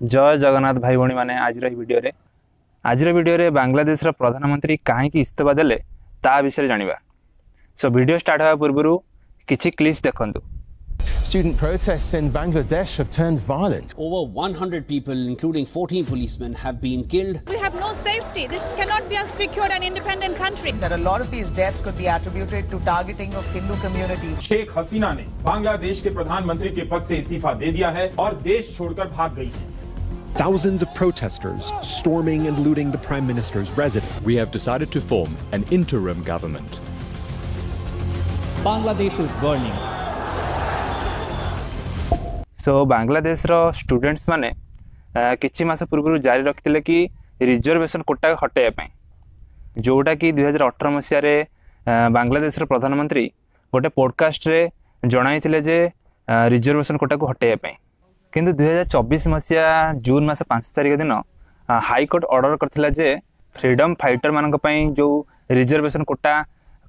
जय जगन्नाथ भाई भौणी मैंने आज वीडियो रे बांग्लादेश प्रधानमंत्री कहीं इस्तीफा देले ता विषय जानिबा। सो वीडियो स्टार्ट होगा पूर्व किछि क्लिप्स देखंतु। Student protests in Bangladesh have turned violent. Over 100 people, including 14 policemen, have been killed. We have no safety. This cannot be a secure and independent country. That a lot of these deaths could be attributed to targeting of Hindu communities. Sheikh Hasina ने बांग्लादेश के प्रधानमंत्री के पद से इस्तीफा दे दिया है और देश छोड़कर भाग गई है। Thousands of protesters storming and looting the Prime Minister's residence. We have decided to form an interim government. Bangladesh is burning. So Bangladesh रो स्टूडेंट्स माने किछि मास पूर्व जारी रखिले कि रिजर्वेशन कोटा हटाइबा जोटा कि 2018 मसीह रे बांग्लादेश रो प्रधानमंत्री गोटे पॉडकास्ट रे जणाइथिले जे रिजर्वेशन कोटा को हटाइबा किंतु 2024 मसीह जून मास 5 तारिख दिन हाई कोर्ट ऑर्डर करथिला जे फ्रीडम फाइटर मानक पई जो रिजर्वेशन कोटा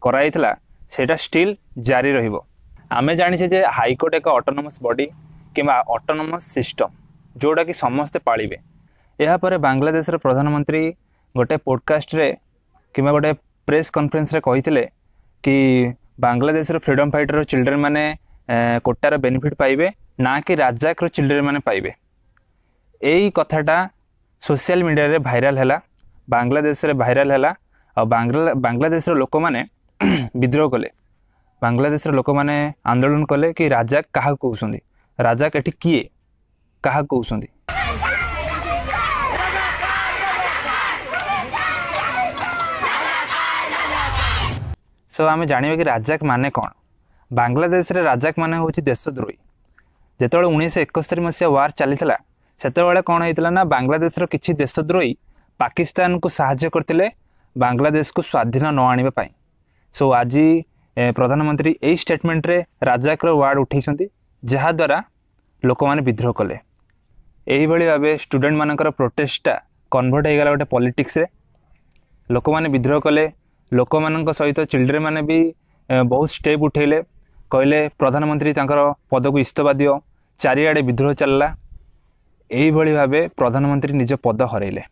कराइथिला सेटा स्टिल जारी रहिबो। आमे जानि छे जे हाई कोर्ट एक ऑटोनोमस बॉडी किंबा ऑटोनोमस सिस्टम जोड़ा कि समस्ते पालिबे। या पर बांग्लादेश रे प्रधानमंत्री गोटे पॉडकास्ट रे किंबा गोटे प्रेस कॉन्फ्रेंस रे कहिथिले कि बांग्लादेश रे फ्रीडम फाइटर चिल्ड्रेन माने कोटार बेनिफिट पाइबे ना कि राजाक रो चिल्ड्रेन माने पाइबे। एई कथाटा सोशल मीडिया रे भाइराल हैला, बांग्लादेश रे भाइराल हैला और बांग्लादेश रो लोक माने विद्रोह कले। बांग्लादेश रो लोक माने आंदोलन कले कि राजाक काहा कहउसंदी, राजाक एठी किए काहा कहउसंदी। सो आमे जानिबे कि राजाक माने कोन। बांग्लादेश रे राजाक माने होची देशद्रोही। जेतबेले 1971 मसीहा वार चलीथिला सेतबेले कोन हेतिला ना बांग्लादेश रो किछि देशद्रोही पाकिस्तान को सहायता करथिले बांग्लादेश को स्वाधीन न आनिबा पई। सो आज प्रधानमंत्री एई स्टेटमेंट रे राजाक रो वार्ड उठैसंती जहा द्वारा लोक माने विद्रोह कले। एही भली भाबे स्टूडेंट मानकर प्रोटेस्टटा कन्वर्ट हो गला गोटे पॉलिटिक्स रे। लोक माने विद्रोह कले, लोक मानक सहित चिल्ड्रेन माने भी बहुत स्टेप उठेले, कहले प्रधानमंत्री तांकर पद को इस्तीफा दियो, चारिआडे विद्रोह चलला। एही भली भाबे प्रधानमंत्री निज पद हरैले।